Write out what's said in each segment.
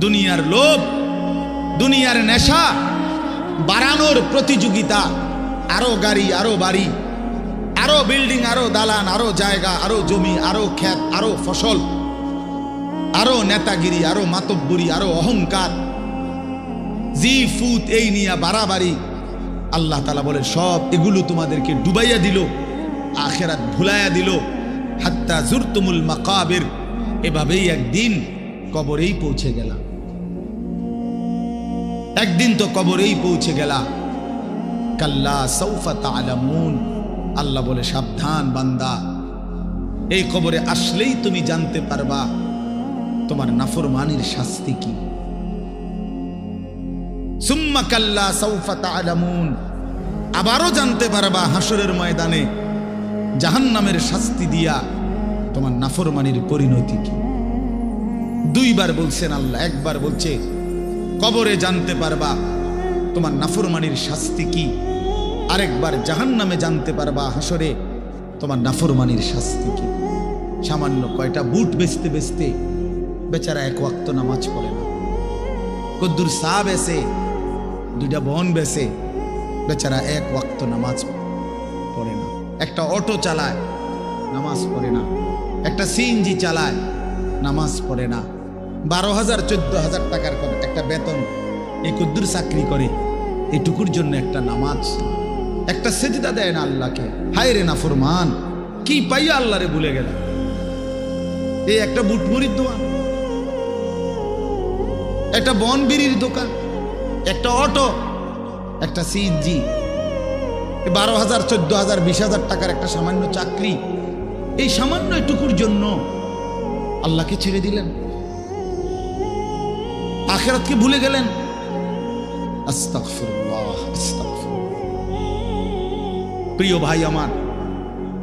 দুনিয়ার লোভ, দুনিয়ার নেশা বাড়ানোর প্রতিযোগিতা, আরো গাড়ি, আরো বাড়ি, আরো বিল্ডিং, আরো দালান, আরো জায়গা, আরো জমি, আরো ক্ষেত, আরো ফসল, আরো নেতাগিরি, আরো মাতব্বরি, আরো অহংকার, জি ফুত, এই নিয়ে বাড়াবাড়ি। আল্লাহ তাআলা বলে সব এগুলো তোমাদেরকে ডুবাইয়া দিল, আখিরাত ভুলাইয়া দিল। হাত্তা জুরতুমুল মাকাবির, এভাবেই একদিন কবরেই পৌঁছে গেলা। একদিন তো কবরেই পৌঁছে গেলা। কাল্লা সাউফা তা'লামুন, আল্লাহ বলে সাবধান বান্দা, এই কবরে আসলেই তুমি জানতে পারবা তোমার নাফরমানির শাস্তি কি। সুম্মা কাল্লা সাউফা তা'লামুন, আবারও জানতে পারবা হাসরের ময়দানে জাহান্নামের শাস্তি দিয়া তোমার নাফরমানির পরিণতি কি। দুইবার বলছেন আল্লাহ, একবার বলছে কবরে জানতে পারবা তোমার নাফরমানির শাস্তি কি, আরেকবার জাহান্নামে জানতে পারবা হাসরে তোমার নাফরমানির শাস্তি কি। সামান্য কয়টা বুট বেচতে বেচতে বেচারা এক ওয়াক্ত নামাজ পড়ে না, কদ্দুর চা বেচে, দুইটা বন বেচে, বেচারা এক ওয়াক্ত নামাজ পড়ে না। একটা অটো চালায়, নামাজ পড়ে না। একটা সিএনজি চালায়, নামাজ পড়ে না। 12,000 14,000 টাকার একটা বেতন, এই কদ্দুর চাকরি করে, এইটুকুর জন্য একটা নামাজ, একটা সেজদা দেয় না আল্লাহকে। হায় রে নাফরমান, কি পাইয়া আল্লাহরে ভুলে গেল। এই একটা বুটমুড়ির দোকান, একটা বন বিড়ির দোকান, একটা অটো, একটা সিএনজি, 12,000 14,000 20,000 টাকার একটা সামান্য চাকরি, এই সামান্য এটুকুর জন্য আল্লাহকে ছেড়ে দিলেন, আখিরাতকে ভুলে গেলেন। আস্তাগফিরুল্লাহ, আস্তাগফিরুল্লাহ। প্রিয় ভাই আমার,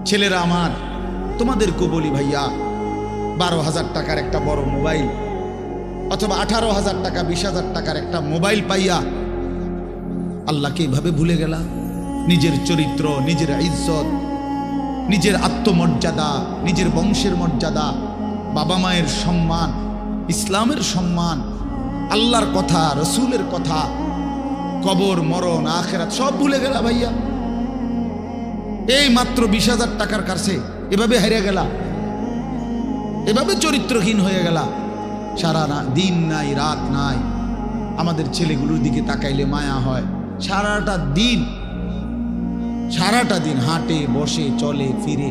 ছেলেরা আমার, তোমাদেরকে বলি ভাইয়া, 12,000 টাকার একটা বড় মোবাইল অথবা 18,000 টাকা 20,000 টাকার একটা মোবাইল পাইয়া আল্লাহকে এভাবে ভুলে গেলা। নিজের চরিত্র, নিজের ইজ্জত, নিজের আত্মমর্যাদা, নিজের বংশের মর্যাদা, বাবা মায়ের সম্মান, ইসলামের সম্মান, আল্লাহর কথা, রসুলের কথা, কবর, মরণ, আখিরাত সব ভুলে গেলা ভাইয়া। এই মাত্র 20,000 টাকার কাছে এভাবে হেরে গেলা, এভাবে চরিত্রহীন হয়ে গেলা। সারা দিন নাই, রাত নাই। আমাদের ছেলেগুলোর দিকে তাকাইলে মায়া হয়। সারাটা দিন হাঁটে, বসে, চলে, ফিরে,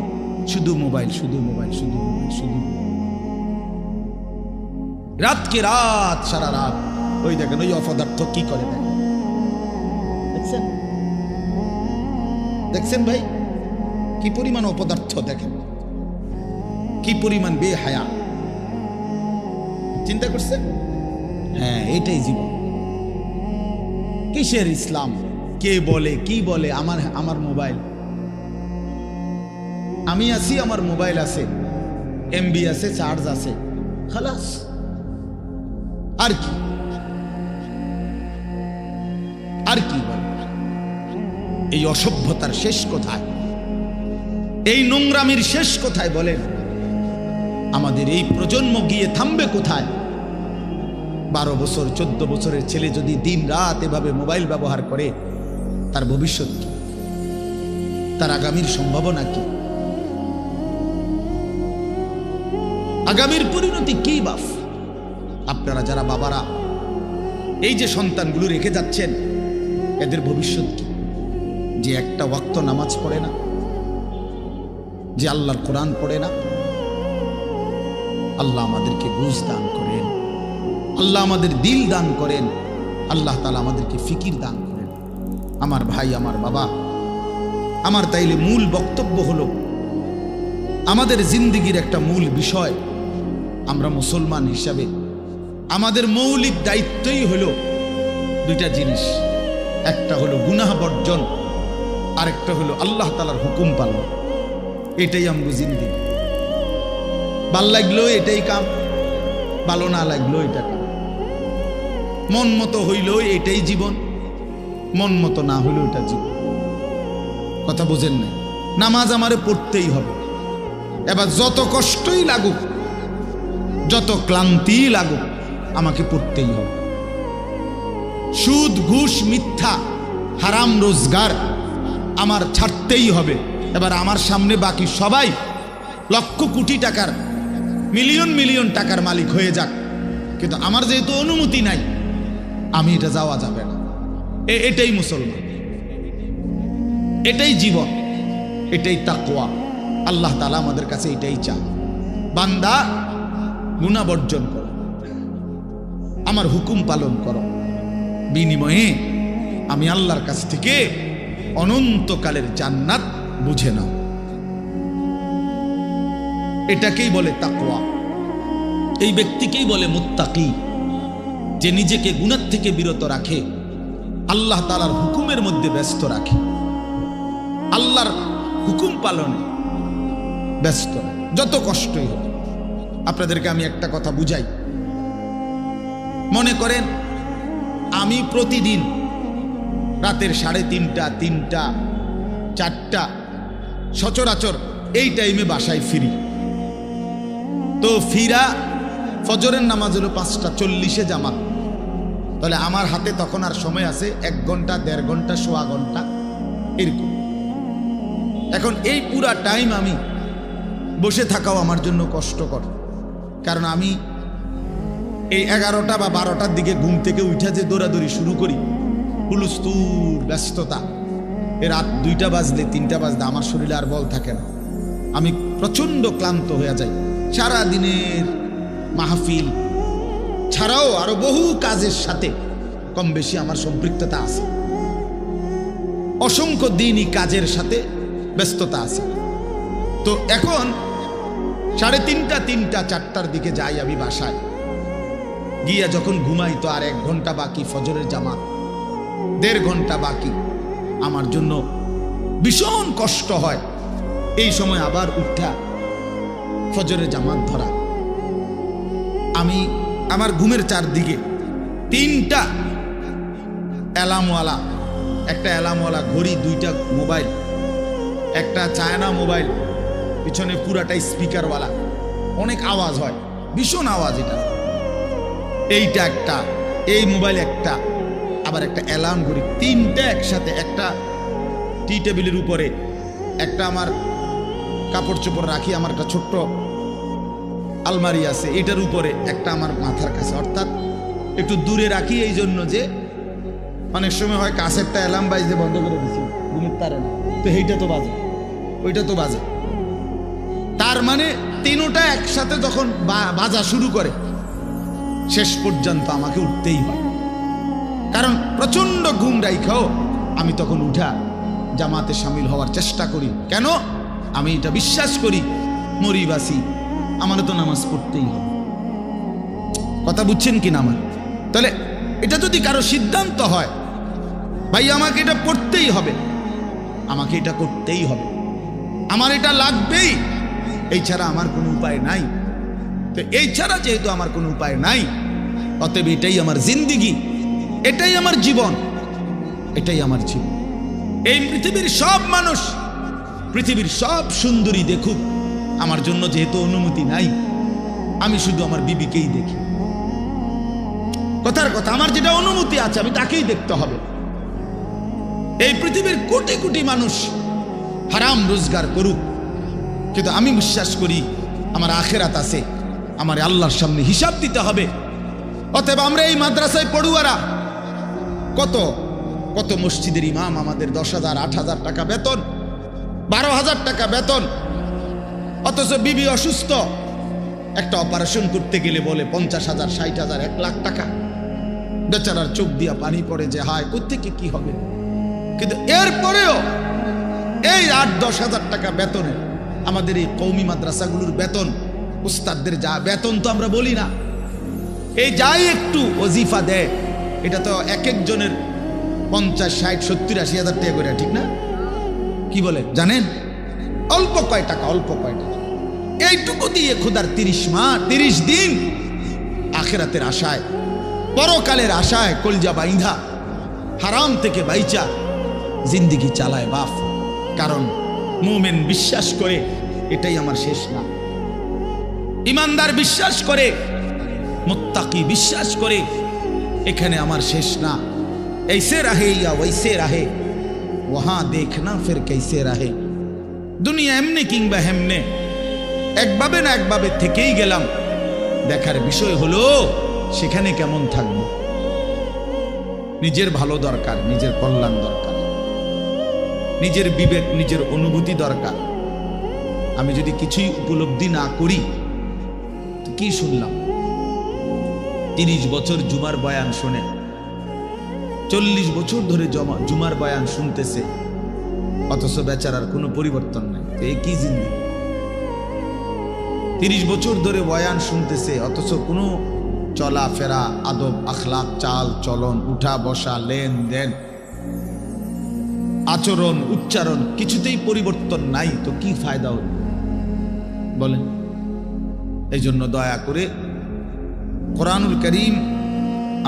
শুধু মোবাইল, শুধু মোবাইল, শুধু মোবাইল, শুধু রাতকে রাত, সারা রাত। ওই দেখেন ওই অপদার্থ কি করে, দেখছেন, দেখছেন ভাই কি পরিমাণ অপদার্থ, দেখেন কি পরিমাণ বেহায়া। চিন্তা করছেন? হ্যাঁ, এটাই জীবন। কিসের ইসলাম? কে বলে, কি বলে? আমার মোবাইল, আমি আছি, আমার মোবাইল আছে, এমবি আছে, চার্জ আছে, খালাস। আর কি, আর কি বলে? এই অসভ্যতার শেষ কোথায়? এই নোংরামির শেষ কোথায় বলেন? আমাদের এই প্রজন্ম গিয়ে থামবে কোথায়? 12 বছর 14 বছরের ছেলে যদি দিন রাত এভাবে মোবাইল ব্যবহার করে, তার ভবিষ্যৎ কি? তার আগামীর সম্ভাবনা কি? আগামীর পরিণতি কি বাপ? আপনারা যারা বাবারা এই যে সন্তানগুলো রেখে যাচ্ছেন, এদের ভবিষ্যৎ কি? যে একটা ওয়াক্ত নামাজ পড়ে না, যে আল্লাহর কোরআন পড়ে না। আল্লাহ আমাদেরকে বুঝ দান করেন, আল্লাহ আমাদের দিল দান করেন, আল্লাহ তাআলা আমাদেরকে ফিকির দান করেন। আমার ভাই, আমার বাবা, আমার তাইলে মূল বক্তব্য হলো, আমাদের জিন্দেগির একটা মূল বিষয়, আমরা মুসলমান হিসাবে আমাদের মৌলিক দায়িত্বই হলো দুইটা জিনিস। একটা হলো গুনাহ বর্জন, আরেকটা হলো আল্লাহ তাআলার হুকুম পালন। এটাই আমগো জিন্দেগি। ভাল লাগলো এটাই কাম, ভালো না লাগলো এটা কাম। মন মতো হইল এটাই জীবন, মন মতো না হইল এটা জীবন। কথা বুঝেন না? নামাজ আমারে পড়তেই হবে। এবার যত কষ্টই লাগুক, যত ক্লান্তি লাগুক, আমাকে পড়তেই হবে। সুদ ঘুষ মিথ্যা হারাম রোজগার আমার ছাড়তেই হবে। এবার আমার সামনে বাকি সবাই লক্ষ কোটি টাকার মিলিয়ন মিলিয়ন টাকার মালিক হয়ে যাক, কিন্তু আমার যেহেতু অনুমতি নাই, আমি এটা যাওয়া যাবে না। এটাই মুসলমান, এটাই জীবন, এটাই তাকওয়া। আল্লাহ তাআলা আমাদের কাছে এটাই চান, বান্দা গুনাহ বর্জন করো, আমার হুকুম পালন করো, বিনিময়ে আমি আল্লাহর কাছ থেকে অনন্তকালের জান্নাত বুঝে নাও। এটাকেই বলে তাকওয়া। এই ব্যক্তিকেই বলে মুত্তাকি, যে নিজেকে গুনাহ থেকে বিরত রাখে, আল্লাহ তাআলার হুকুমের মধ্যে ব্যস্ত রাখে, আল্লাহর হুকুম পালনে ব্যস্ত, যত কষ্টই হোক। আপনাদেরকে আমি একটা কথা বুঝাই। মনে করেন আমি প্রতিদিন রাতের 3:30, 3টা, 4টা সচরাচর এই টাইমে বাসায় ফিরি। তো ফিরা ফজরের নামাজ হলো 5:40 জামাত, তাহলে আমার হাতে তখন আর সময় আছে 1 ঘন্টা, 1.5 ঘন্টা, সোয়া ঘন্টা এরকম। এখন এই পুরা টাইম আমি বসে থাকাও আমার জন্য কষ্টকর, কারণ আমি এই 11টা বা 12টার দিকে ঘুম থেকে উঠে যে দৌড়াদৌড়ি শুরু করি, হুলস্থুল ব্যস্ততা, রাত 2টা বাজলে 3টা বাজলে আমার শরীরে আর বল থাকে না, আমি প্রচন্ড ক্লান্ত হয়ে যাই। সারা দিনের মাহফিল ছাড়াও আরো বহু কাজের সাথে কম বেশি আমার সম্পৃক্ততা আছে, অসংখ্য দিনই কাজের সাথে ব্যস্ততা আছে। তো এখন 3:30, 3টা, 4টার দিকে যাই আমি বাসায়, গিয়া যখন ঘুমাই তো আর 1 ঘন্টা বাকি ফজরের জামাত, 1.5 ঘন্টা বাকি। আমার জন্য ভীষণ কষ্ট হয় এই সময় আবার উঠা ফজরের জামাত ধরা। আমি আমার ঘুমের চারদিকে 3টা অ্যালার্মওয়ালা, একটা অ্যালার্মওয়ালা ঘড়ি, 2টা মোবাইল, একটা চায়না মোবাইল, পিছনে পুরাটাই স্পিকারওয়ালা, অনেক আওয়াজ হয়, ভীষণ আওয়াজ। এটা এইটা একটা, এই মোবাইল একটা, আবার একটা অ্যালার্ম ঘড়ি, 3টা একসাথে। একটা টি টেবিলের উপরে, একটা আমার কাপড় চোপড় রাখি, আমার একটা ছোট্ট আলমারি আছে, এটার উপরে, একটা আমার মাথার কাছে, অর্থাৎ একটু দূরে রাখি এই জন্য যে অনেক সময় হয় কাছেরটা অ্যালার্ম বাজতে বন্ধ করে দিচ্ছি, ঘুমের তারে না, তো এইটা তো বাজে, ওইটা তো বাজে। তার মানে 3টা একসাথে যখন বাজা শুরু করে, শেষ পর্যন্ত আমাকে উঠতেই হয়, কারণ প্রচন্ড ঘুম রাইখাও আমি তখন উঠা জামাতে শামিল হওয়ার চেষ্টা করি। কেন? আমি এটা বিশ্বাস করি, মরিবাসি আমার তো নামাজ পড়তেই হবে। কথা বুঝছেন কি না আমার? তাহলে এটা যদি কারো সিদ্ধান্ত হয়, ভাই আমাকে এটা পড়তেই হবে, আমাকে এটা করতেই হবে, আমার এটা লাগবেই, এই ছাড়া আমার কোনো উপায় নাই। তো এই ছাড়া যেহেতু আমার কোনো উপায় নাই, অতএব এটাই আমার জিন্দিগি, এটাই আমার জীবন, এটাই আমার জীবন। এই পৃথিবীর সব মানুষ, পৃথিবীর সব সুন্দরী দেখুক, আমার জন্য যেহেতু অনুমতি নাই, আমি শুধু আমার বিবিকেই দেখি। কথার কথা, আমার যেটা অনুমতি আছে আমি তাকেই দেখতে হবে। এই পৃথিবীর কোটি কোটি মানুষ হারাম রোজগার করুক, কিন্তু আমি বিশ্বাস করি আমার আখেরাত আছে, আমার আল্লাহর সামনে হিসাব দিতে হবে। অতএব আমরা এই মাদ্রাসায় পড়ুয়ারা, কত কত মসজিদের ইমাম, আমাদের 10,000, 8,000 টাকা বেতন, 12,000 টাকা বেতন, অথচ বিবি অসুস্থ, একটা অপারেশন করতে গেলে বলে 50,000, 60,000, 1 লাখ টাকা। বেচারার চোখ দিয়া পানি পড়ে যে হায় কোত্থেকে কি হবে। কিন্তু এরপরেও এই 8-10 হাজার টাকা বেতনে আমাদের এই কওমি মাদ্রাসাগুলোর বেতন, উস্তাদদের যা বেতন তো আমরা বলি না, এই যাই একটু ওজিফা দেয়, এটা তো এক একজনের 50, 60, 70, 80 হাজার টাকা করে, ঠিক না? কি বলে জানেন? অল্প কয় টাকা, অল্প কয় টাকা। এইটুকু দিয়ে খোদার 30 মাস, 30 দিন আখেরাতের আশায়, পরকালের আশায় কলজা বাইন্ধা হারাম থেকে বাইচা জিন্দিগি চালায় বাপ। কারণ মুমিন বিশ্বাস করে এটাই আমার শেষ না, ইমানদার বিশ্বাস করে মুত্তাকি বিশ্বাস করে এখানে আমার শেষ না, ऐसे रहे या वैसे रहे वहां देखना फिर कैसे रहे। দুনিয়া এমনি কিংবা হেমনে, একভাবে না একভাবে থেকেই গেলাম, দেখার বিষয় হলো সেখানে কেমন থাকব। নিজের ভালো দরকার, নিজের কল্যাণ দরকার, নিজের বিবেক, নিজের অনুভূতি দরকার। আমি যদি কিছুই উপলব্ধি না করি তো কি শুনলাম? 30 বছর জুমার বয়ান শুনে, 40 বছর ধরে জুমার বয়ান শুনতেছে, অথচ বেচারার কোনো পরিবর্তন নাই। এই কি জিন্দেগি? 30 বছর ধরে বয়ান শুনতেছে, অথচ কোনো চলাফেরা, আদব, আখলাক, চাল চলন, উঠা বসা, লেনদেন, আচরণ, উচ্চারণ কিছুতেই পরিবর্তন নাই। তো কি ফায়দা হল বলেন? এই জন্য দয়া করে কোরআনুল কারীম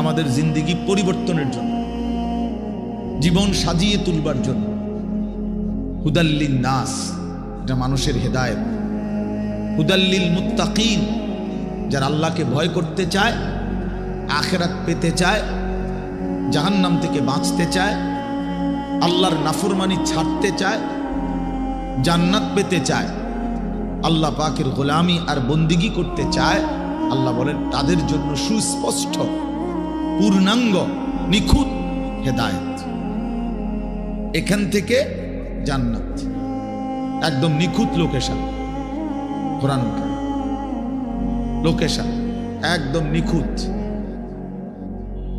আমাদের জিন্দেগি পরিবর্তনের জন্য, জীবন সাজিয়ে তুলবার জন্য, হুদাল্লিন নাস, এটা মানুষের হেদায়েত, হুদাল্লিল মুত্তাকিন, যারা আল্লাহকে ভয় করতে চায়, আখিরাত পেতে চায়, জাহান্নাম থেকে বাঁচতে চায়, আল্লাহর নাফরমানি ছাড়তে চায়, জান্নাত পেতে চায়, আল্লাহ পাকের গোলামি আর বন্দিগি করতে চায়, আল্লাহ বলেন তাদের জন্য সুস্পষ্ট, পূর্ণাঙ্গ, নিখুঁত হেদায়েত। এখান থেকে জান্নাত, একদম নিখুঁত লোকেশন। কোরআন লোকেশন একদম নিখুঁত।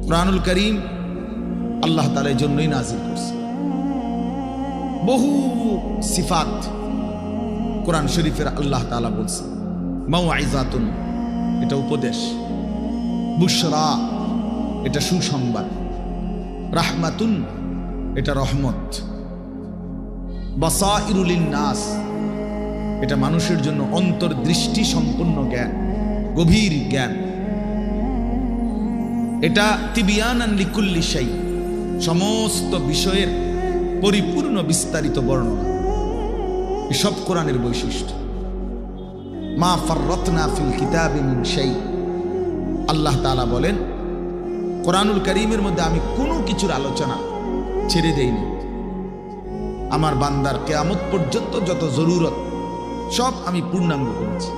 কোরআনুল কারীম আল্লাহ তাআলা এই জন্যই নাযিল করছে। বহু সিফাত কোরআন শরীফের আল্লাহ তাআলা বলছে। মাউইযাতুন, এটা উপদেশ, বুশরা, এটা সুসংবাদ, রাহমাতুন, এটা রহমত, বাসাইরুল লিন্নাস, এটা মানুষের জন্য অন্তর্দৃষ্টি সম্পন্ন জ্ঞান, গভীর জ্ঞান, এটা তিবিয়ানান লিকুল্লি শাই, সমস্ত বিষয়ের পরিপূর্ণ বিস্তারিত বর্ণনা। এসব কোরআনের বৈশিষ্ট্য। মা ফাররাতনা ফিল কিতাবি মিন শাই, আল্লাহ তাআলা বলেন কোরআনুল কারীমের মধ্যে আমি কোনো কিছুর আলোচনা ছেড়ে দেইনি। আমার বান্দার কিয়ামত পর্যন্ত যত জরুরত সব আমি পূর্ণাঙ্গ করেছি,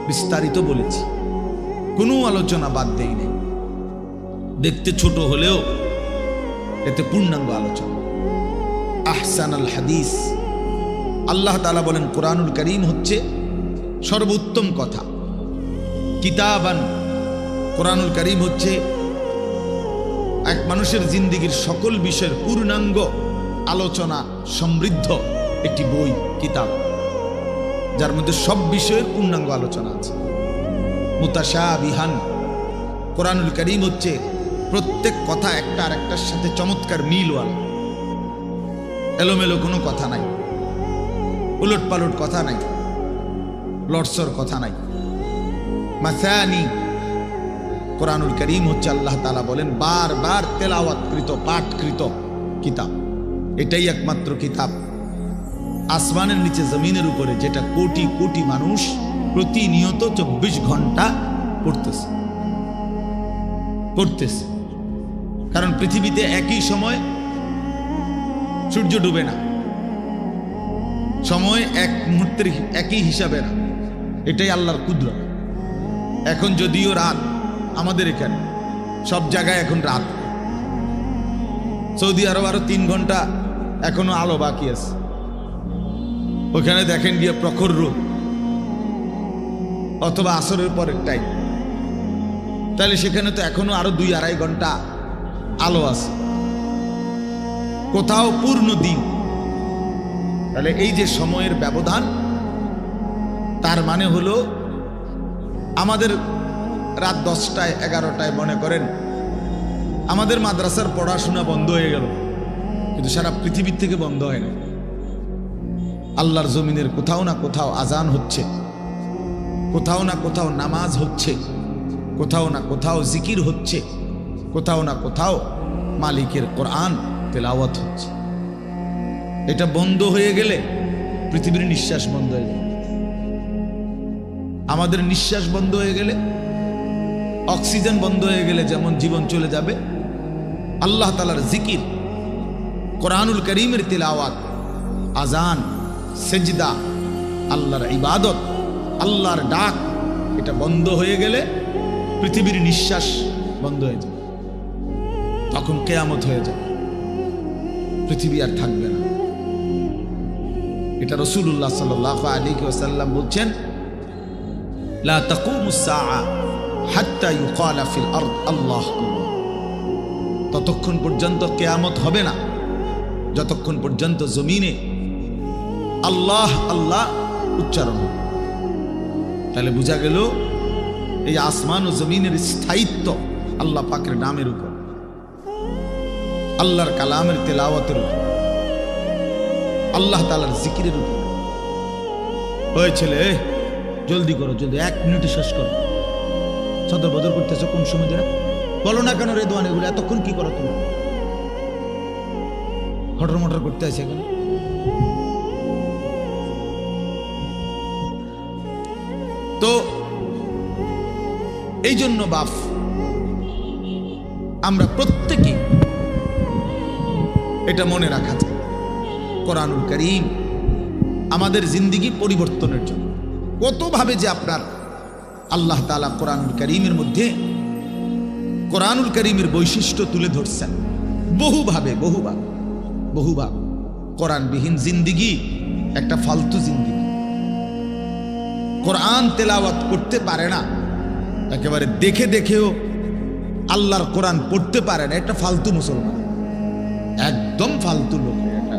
বিস্তারিত বলেছি, কোনো আলোচনা বাদ দেই নাই। দেখতে ছোট হলেও এতে পূর্ণাঙ্গ আলোচনা। আহসানুল হাদিস, আল্লাহ তাআলা বলেন কোরআনুল কারীম হচ্ছে সর্বোত্তম কথা। কিতাবান, কোরআনুল কারীম হচ্ছে এক মানুষের জিন্দেগির সকল বিষয়ের পূর্ণাঙ্গ আলোচনা সমৃদ্ধ একটি বই, কিতাব, যার মধ্যে সব বিষয়ের পূর্ণাঙ্গ আলোচনা আছে। মুতাশাবিহান, কোরআনুল কারীম হচ্ছে প্রত্যেক কথা একটা আর একটার সাথে চমৎকার মিলওয়ালা, এলোমেলো কোনো কথা নাই, উলট পালট কথা নাই, লটসর কথা নাই। মাসানি, কোরআনুল কারীম হচ্ছে আল্লাহ তাআলা বলেন বারবার তেলাওয়াতকৃত, পাঠকৃত কিতাব। এটাই একমাত্র কিতাব আসমানের নিচে জমিনের উপরে যেটা কোটি কোটি মানুষ প্রতিনিয়ত 24 ঘন্টা পড়তেছে। কারণ পৃথিবীতে একই সময় সূর্য ডুবে না, সময় এক মুহূর্তের একই হিসাবে না, এটাই আল্লাহর কুদরত। এখন যদিও রাত, আমাদের এখানে সব জায়গায় এখন রাত, সৌদি আরব আরো 3 ঘন্টা এখনো আলো বাকি আছে। ওখানে দেখেন গিয়ে প্রখর রোদ, অথবা আসরের পরের টাইম, তাহলে সেখানে তো এখনো আরো 2-2.5 ঘন্টা আলো আছে, কোথাও পূর্ণ দিন। তাহলে এই যে সময়ের ব্যবধান, তার মানে হলো আমাদের রাত 10টায় 11টায় মনে করেন আমাদের মাদ্রাসার পড়াশোনা বন্ধ হয়ে গেল, কিন্তু সারা পৃথিবীর থেকে বন্ধ হয় না। আল্লাহর জমিনের কোথাও না কোথাও আজান হচ্ছে, কোথাও না কোথাও নামাজ হচ্ছে, কোথাও না কোথাও জিকির হচ্ছে, কোথাও না কোথাও মালিকের কোরআন তেলাওয়াত হচ্ছে। এটা বন্ধ হয়ে গেলে পৃথিবীর নিঃশ্বাস বন্ধ হয়ে যাবে। আমাদের নিঃশ্বাস বন্ধ হয়ে গেলে অক্সিজেন বন্ধ হয়ে গেলে যেমন জীবন চলে যাবে, আল্লাহ তাআলার জিকির, কোরআনুল কারীমের তিলাওয়াত, আজান, সেজদা, আল্লাহর ইবাদত, আল্লাহর ডাক, এটা বন্ধ হয়ে গেলে পৃথিবীর নিঃশ্বাস বন্ধ হয়ে যাবে। তখন কিয়ামত হয়ে যাবে, পৃথিবী আর থাকবে না। এটা রাসূলুল্লাহ সাল্লাল্লাহু আলাইহি ওয়াসাল্লাম বলছেন, লা তাকুমুস সাআ হাত্তা ইউকালা ফিল আরদ আল্লাহ আল্লাহ। ততক্ষণ পর্যন্ত কিয়ামত হবে না যতক্ষণ পর্যন্ত জমিনে আল্লাহ আল্লাহ উচ্চারণ হবে। তাহলে বোঝা গেল এই আসমান ও জমিনের স্থায়িত্ব আল্লাহ পাকের নামের উপর, আল্লাহর কালামের তেলাওয়াতের উপর, আল্লাহ তাআলার জিকিরের উপর। ওই ছেলে, জলদি করো, জলদি, 1 মিনিটে শেষ করো। সদর বদর করতেছো কোন সময় ধরে? বলো না কেন রেদওয়ান, এগুলো এতক্ষণ কি করো তুমি? হটর মটর করতে আছে এখন। তো এই জন্য বাপ, আমরা প্রত্যেকে এটা মনে রাখা যায়, কোরআনুল কারীম আমাদের জিন্দেগি পরিবর্তনের জন্য কতভাবে যে আপনার আল্লাহ তাআলা কোরআনুল কারীমের মধ্যে কোরআনুল কারীমের বৈশিষ্ট্য তুলে ধরছেন বহুভাবে। কোরআনবিহীন জিন্দেগি একটা ফালতু জিন্দেগি। কোরআন তেলাওয়াত করতে পারে না, একেবারে দেখে দেখেও আল্লাহর কোরআন পড়তে পারে না, একটা ফালতু মুসলমান, একদম ফালতু লোক, এটা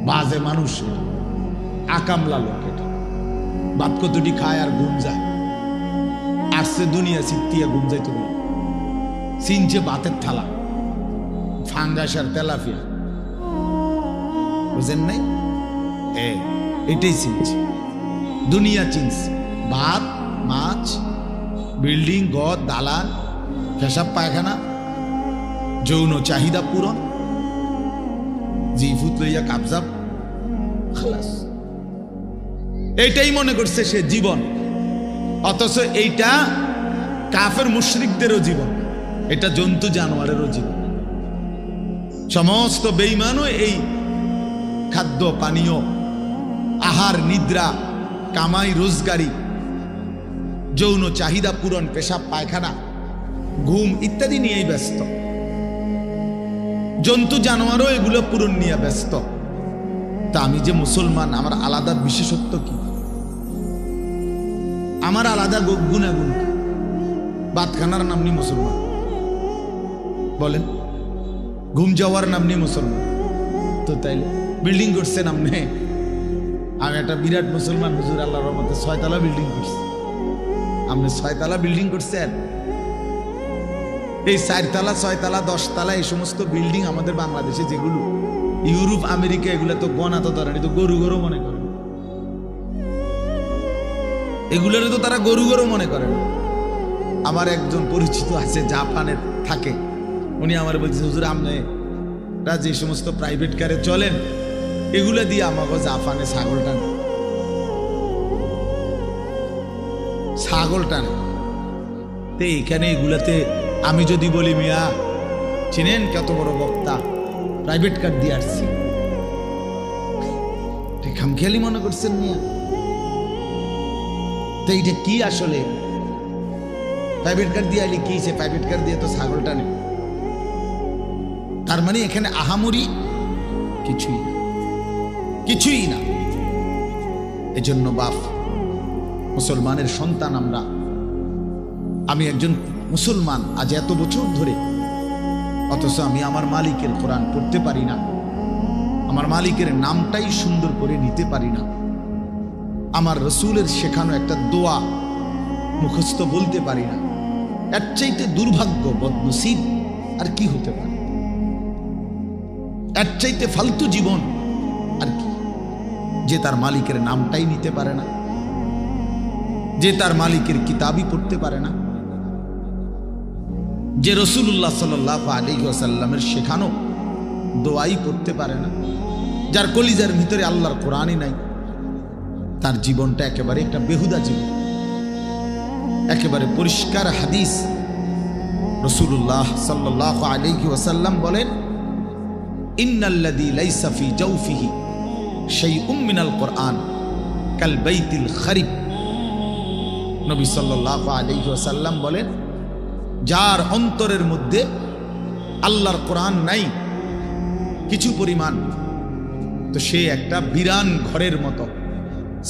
বাজে মানুষ, আকামলা লোক। এটা বাপ কতটি খায় আর ঘুম যায়, আসছে দুনিয়া সিটিয়া ঘুম যাইতে বলে, চিনছে ভাতের থালা, ফাঙ্গাস আর তেলাপিয়া, বুঝেন নাই? এটাই চিনছে, দুনিয়া চিনছে, ভাত, মাছ, বিল্ডিং, ঘর, দালান, পেশাব পায়খানা, যৌন চাহিদা পূরণ, জিফুত লইয়া কাবজাব, খালাস, এইটাই মনে করছে সে জীবন। অথচ এইটা কাফের মুশরিকদেরও জীবন, এটা জন্তু জানোয়ারেরও জীবন। সমস্ত বেঈমানও এই খাদ্য পানীয়, আহার নিদ্রা, কামাই রোজগারি, যৌন চাহিদা পূরণ, পেশাব পায়খানা, ঘুম ইত্যাদি নিয়েই ব্যস্ত। জন্তু জানোয়ারও এগুলো পূরণ নিয়ে ব্যস্ত। তা আমি যে মুসলমান, আমার আলাদা বিশেষত্ব কি? আমার আলাদা গুণাগুণ কি? বাতখানার নাম নিয়ে মুসলমান বলেন, ঘুম যাওয়ার নাম নিয়ে মুসলমান। তো তাইলে বিল্ডিং করছে নাম নে, আমি একটা বিরাট মুসলমান, হুজুর আল্লাহর রহমতে 6 তলা বিল্ডিং করছি। আপনি 6 তলা বিল্ডিং করছেন? এই 4 তলা, 6 তলা, 10 তলা এই সমস্ত বিল্ডিং আমাদের বাংলাদেশে যেগুলো, ইউরোপ আমেরিকা, এগুলো তো গণা তো ধরেন, তো গরু গরু মনে করেন, এগুলোর তো তারা গরু গরু মনে করেন। আমার একজন পরিচিত আছে, জাপানের থাকে, উনি আমার বলছে, হুজুর আপনারা যে সমস্ত প্রাইভেট কারে চলেন, এগুলো দিয়ে আমাকে জাপানে ছাগল টানে। তো এখানে এগুলাতে আমি যদি বলি, মিয়া চিনেন কত বড় বক্তা, প্রাইভেট কার দিয়ে আসছি, খামখেয়ালি মনে করছেন মিয়া? তো এইটা কি আসলে? প্রাইভেট কার দিয়ে আলি কি, সে প্রাইভেট কার দিয়ে তো ছাগল টানে। তার মানে এখানে আহামরি কিছুই না। এজন্য বাপ, মুসলমানের সন্তান আমরা, আমি একজন মুসলমান আজ এত বছর ধরে, অথচ আমি আমার মালিকের কোরআন পড়তে পারি না, আমার মালিকের নামটাই সুন্দর করে নিতে পারি না, আমার রসুলের শেখানো একটা দোয়া মুখস্থ বলতে পারি না। এর চাইতে দুর্ভাগ্য, বদনসিব আর কি হতে পারে? এর চাইতে ফালতু জীবন আর কি? যে তার মালিকের নামটাই নিতে পারে না, যে তার মালিকের কিতাবই পড়তে পারে না, যে রাসূলুল্লাহ সাল্লাল্লাহু আলাইহি ওয়াসাল্লামের শেখানো দোয়াই পড়তে পারে না, যার কলিজার ভিতরে আল্লাহর কোরআনই নাই, তার জীবনটা একেবারে একটা বেহুদা জীবন। একেবারে পরিষ্কার হাদিস। রাসূলুল্লাহ সাল্লাল্লাহু আলাইহি ওয়াসাল্লাম বলেন, ইন্নাল্লাযী লাইসা ফি জাওফিহি শাইউম মিনাল কুরআন কাল বাইতিল খারিব। নবী সাল্লাল্লাহু আলাইহি ওয়াসাল্লাম বলেন, যার অন্তরের মধ্যে আল্লাহর কোরআন নাই কিছু পরিমাণ, তো সে একটা বিরান ঘরের মতো,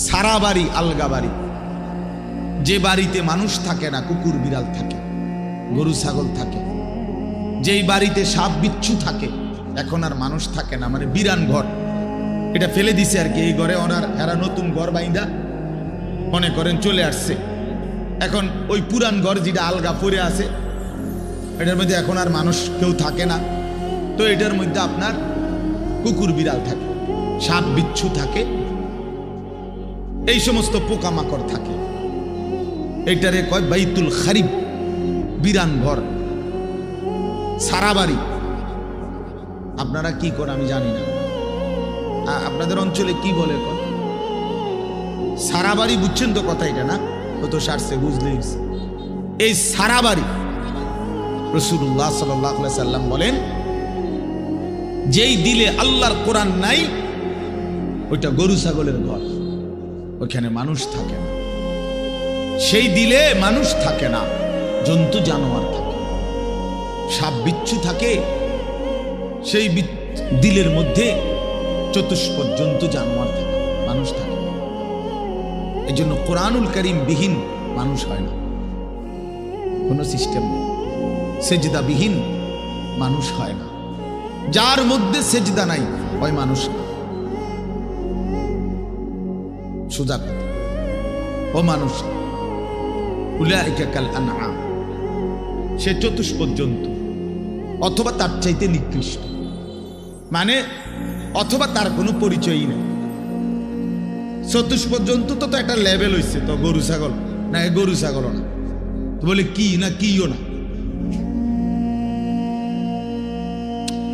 সারা বাড়ি আলগা বাড়ি। যে বাড়িতে মানুষ থাকে না, কুকুর বিড়াল থাকে, গরু ছাগল থাকে, যেই বাড়িতে সাপ বিচ্ছু থাকে, এখন আর মানুষ থাকে না, মানে বিরান ঘর। এটা ফেলে দিছে আর কি। এই ঘরে এরা নতুন ঘর বাইন্দা মনে করেন চলে আসছে। এখন ওই পুরান ঘর যেটা আলগা পড়ে আছে, এটার মধ্যে এখন আর মানুষ কেউ থাকে না, তো এটার মধ্যে আপনার কুকুর বিড়াল থাকে, সাপ বিচ্ছু থাকে, এই সমস্ত পোকামাকড় থাকে। এটারে কয় বাইতুল খারিব, বিরান ঘর, সারা বাড়ি। আপনারা কি করেন আমি জানি না, আপনাদের অঞ্চলে কি বলে সারা বাড়ি, বুঝছেন তো কথা এটা না? ও তো সারছে, বুঝলেই। এই সারা বাড়ি রাসূলুল্লাহ সাল্লাল্লাহু আলাইহি সাল্লাম বলেন, যেই দিলে আল্লাহর কোরআন নাই, ওইটা গরু ছাগলের ঘর, ওখানে মানুষ থাকে না। সেই দিলে মানুষ থাকে না, জন্তু জানোয়ার থাকে, সাপ বিচ্ছু থাকে। সেই দিলের মধ্যে চতুষ্পদ জন্তু জানোয়ার থাকে, মানুষ থাকে। এই জন্য কোরআনুল কারীম বিহীন মানুষ হয় না, কোনো সিস্টেম নেই। সেজদা বিহীন মানুষ হয় না। যার মধ্যে সেজদা নাই ওই মানুষ না, সোজা কথা, ও মানুষ। উলাইকা কাল আনআম, সে চতুষ্পদ জন্তু অথবা তার চাইতে নিকৃষ্ট, মানে অথবা তার কোনো পরিচয়ই নেই। চতুষ্পদ জন্তু তো একটা লেভেল হইছে, তো গরু ছাগল না, গরু ছাগল না, তো বলে কি না কিও না,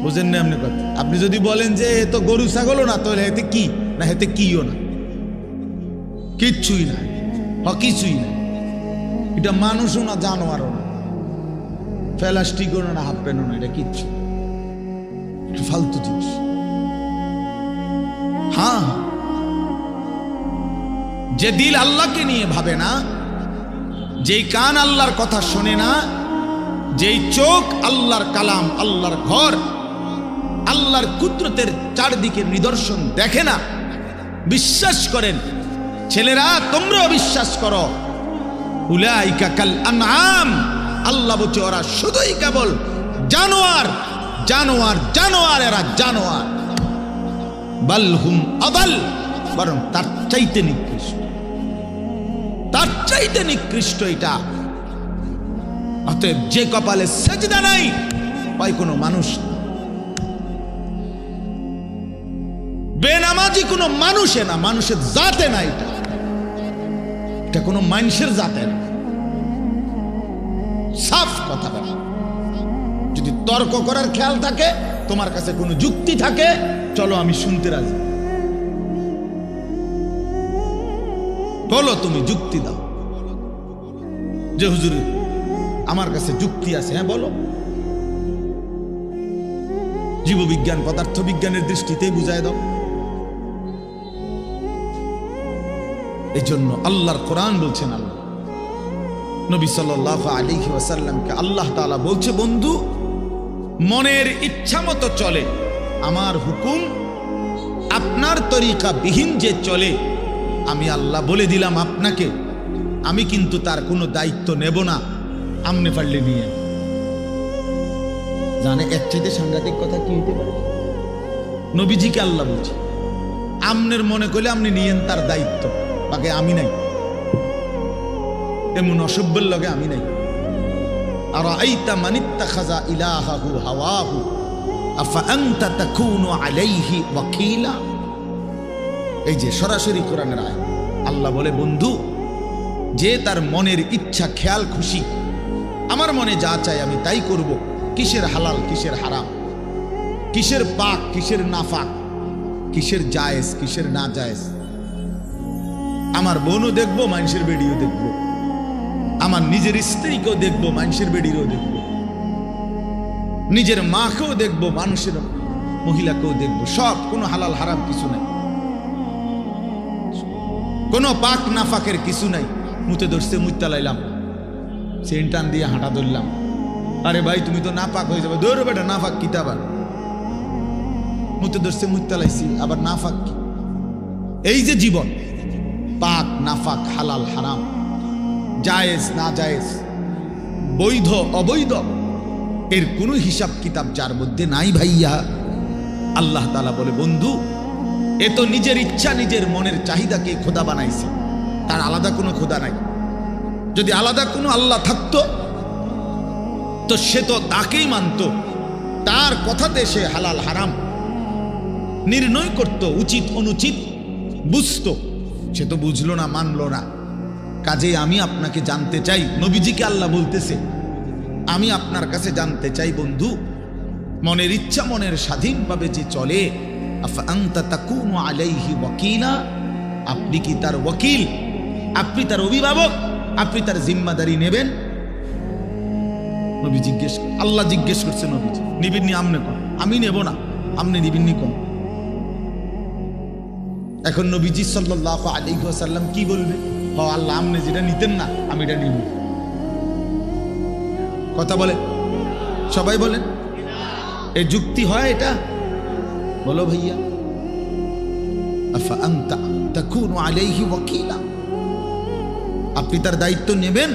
বুঝেন না আপনি কথা? আপনি যদি বলেন যে এ তো গরু ছাগলও না, তাহলে এতে কি না, এতে কিও না, কিচ্ছুই না, কিছুই না। এটা মানুষও না, জানোয়ারও না, প্লাস্টিকও না, হাফ প্যান্টও না, এটা কিচ্ছু ফালতু জিনিস। হ্যাঁ, যে দিল আল্লাহকে নিয়ে ভাবে না, যেই কান আল্লাহর কথা শোনে না, যেই চোখ আল্লাহর কালাম, আল্লাহর ঘর, আল্লাহর কুদরতের চারদিকের নিদর্শন দেখে না, বিশ্বাস করেন ছেলেরা, তোমরাও বিশ্বাস করো, উলাইকা কাল আনআম, আল্লাহ বলছে ওরা শুধুই কেবল জানোয়ার, জানোয়ার, জানোয়ার, এরা জানোয়ার। বাল হুম আদাল, বরং তার চাইতে নিকৃষ্ট, তার চাইতে নিকৃষ্ট এটা। অতএব যে কপালে সেজদা নাই, পাই কোনো মানুষ, বেনামাজি কোনো মানুষে না, মানুষের জাতে না, এটা কোনো মানুষের জাতে না। সাফ কথা বলা। যদি তর্ক করার খেয়াল থাকে, তোমার কাছে কোনো যুক্তি থাকে, চলো আমি শুনতে রাজি, বলো, তুমি যুক্তি দাও যে হুজুর আমার কাছে যুক্তি আছে, হ্যাঁ বলো। জীববিজ্ঞান পদার্থ বিজ্ঞানের দৃষ্টিতেই বুঝায় দাও। এই জন্য আল্লাহর কোরআন বলছেন, আল্লাহ নবী সাল্লাল্লাহু আলাইহি ওয়াসাল্লামকে আল্লাহ তাআলা বলছে, বন্ধু মনের ইচ্ছা মতো চলে, আমার হুকুম আপনার তরিকা বিহীন যে চলে, আমি আল্লাহ বলে দিলাম আপনাকে, আমি কিন্তু তার কোনো দায়িত্ব নেব না, আমনে পারলে নিয়ে। জানে এর চাইতে সাংঘাতিক কথা কি হইতে পারে? নবীজিকে আল্লাহ বলছে, আমনের মনে করলে আপনি নিয়েন তার দায়িত্ব, বাকি আমি নাই, এমন অসভ্যের লগে আমি নাই। আর আইতা মানিত্তাখাযা ইলাহাহু হাওয়াহু আফা আনতা তাকুনু আলাইহি ওয়াকিলা। এই যে সরাসরি কোরআনের আয়াত, আল্লাহ বলে, বন্ধু যে তার মনের ইচ্ছা খেয়াল খুশি, আমার মনে যা চাই আমি তাই করব, কিসের হালাল কিসের হারাম, কিসের পাক কিসের নাফাক, কিসের জায়েজ কিসের না জায়েজ, আমার বোনও দেখবো, মানুষের বেডিও দেখবো, আমার নিজের স্ত্রীকেও দেখবো, মানুষের বেডিরও দেখবো, নিজের মাকেও দেখবো, মানুষের মহিলাকেও দেখবো, সব। কোনো হালাল হারাম কিছু নাই, কোনো পাক নাফাকের কিছু নাই। মুতে ধরছে, মুইতা লাইলাম, সেন্টান দিয়ে হাঁটা ধরলাম। আরে ভাই তুমি তো না পাক হয়ে যাবে, দৌড় বেটা না পাক কিতা, আবার মুতে ধরছে, মুইতা লাইছি, আবার না পাক কি? এই যে জীবন, পাক নাফাক, হালাল হারাম, জায়েজ না জায়েজ, বৈধ অবৈধ, এর কোনো হিসাব কিতাব যার মধ্যে নাই ভাইয়া। আল্লাহ তাআলা বলে, বন্ধু এ তো নিজের ইচ্ছা, নিজের মনের চাহিদাকে খোদা বানাইছে, তার আলাদা কোনো খোদা নাই। যদি আলাদা কোনো আল্লাহ থাকতো তো সে তো তাকেই মানত, তার কথাতে সে হালাল হারাম নির্ণয় করত, উচিত অনুচিত বুঝতো। সে তো বুঝলো না, মানলো না। কাজেই আমি আপনাকে জানতে চাই, নবীজিকে আল্লাহ বলতেছে, আমি আপনার কাছে জানতে চাই বন্ধু, মনের ইচ্ছা মনের স্বাধীনভাবে যে চলে, আফা আনতা তাকুনু আলাইহি ওয়াকিলা, আপনি কি তার ওয়াকিল, আপনি তার অভিভাবক, আপনি তার জিম্মাদারি নেবেন? নবী জিজ্ঞেস, আল্লাহ জিজ্ঞেস করছে, নবীজি নিবিন্নি আমনে কোন? আমি নেব না, আমনে নিবিন্নি কোন? এখন নবীজি সাল্লাল্লাহু আলাইহি ওয়াসাল্লাম কি বলবে? ও আল্লাহ, আমনে যেটা নিতেন না আমি এটা নিব। কথা বলে, সবাই বলেন, এই যুক্তি হয় এটা? বলো ভাইয়া। আফা আনতা তাকুনু আলাইহি ওয়াকিলা, আপনি তার দায়িত্ব নেবেন?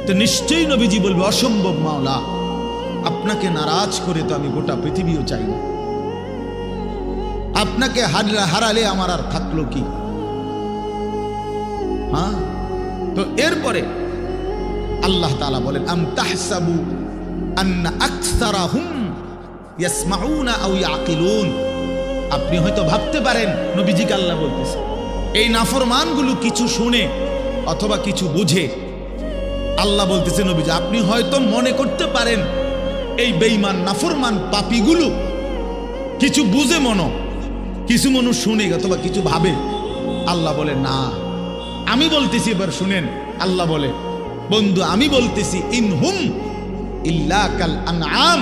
তো নিশ্চয়ই নবীজি বলবে, অসম্ভব মাওলা, আপনাকে নারাজ করে তো আমি গোটা পৃথিবীও চাই না, আপনাকে হারালে আমার আর থাকলো কি? হ্যাঁ, তো এরপরে আল্লাহ তাআলা বলেন, আম তাহসাবু আন্না আকসারাহুম ইয়াসমাউনা আও ইয়াকিলুন, আপনি হয়তো ভাবতে পারেন, নবীজিকে আল্লাহ বলতেছে, এই নাফরমানগুলো কিছু শুনে অথবা কিছু বুঝে। আল্লাহ বলতেছে, নবীজি আপনি হয়তো মনে করতে পারেন এই বেঈমান নাফরমান পাপীগুলো কিছু বুঝে, কিছু মনো শুনে অথবা কিছু ভাবে। আল্লাহ বলে না, আমি বলতেছি, এবার শুনেন। আল্লাহ বলে, বন্ধু আমি বলতেছি, ইনহুম ইল্লা কাল আনআম,